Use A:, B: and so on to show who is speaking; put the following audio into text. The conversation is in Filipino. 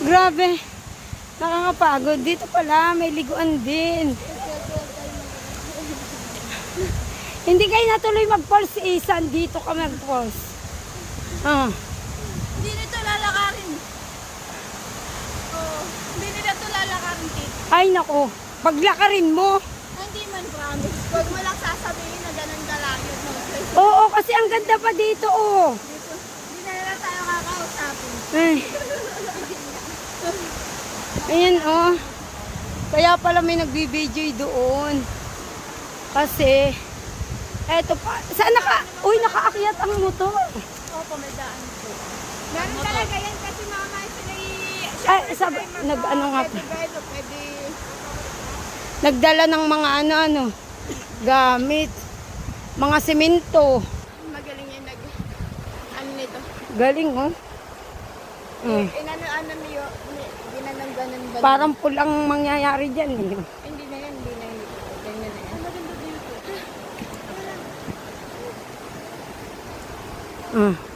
A: Grabe. Nakakapagod. Dito pala, may liguan din. Hindi kayo natuloy mag-falls isan. Dito ka mag-falls. Ah.
B: Hindi nito lalakarin. Oo. Hindi nila ito lalakarin, Tito.
A: Ay, nako. Paglakarin mo.
B: Hindi man promise. Huwag mo lang sasabihin na ganun ka lang yun.
A: Oo, kasi ang ganda pa dito, oh.
B: Hindi na nila tayo kakausapin.
A: Ay. Ayan, oh. Kaya pala may nagbibideo doon. Kasi, eto pa. Saan uy, nakaakyat ang motor.
B: Opo, may daan po. Meron talaga yan kasi mama
A: Ay, nag-ano nga pa.
B: Pwede.
A: Nagdala ng mga ano, gamit. Mga semento.
B: Magaling yan ano nito.
A: Galing, oh.
B: Inano niyo, ginanang-ganan ba?
A: Parang pulang mangyayari dyan, eh.
B: Hindi na yan, hindi na yan. Ganyan na yan. Maganda dito.
A: Ah.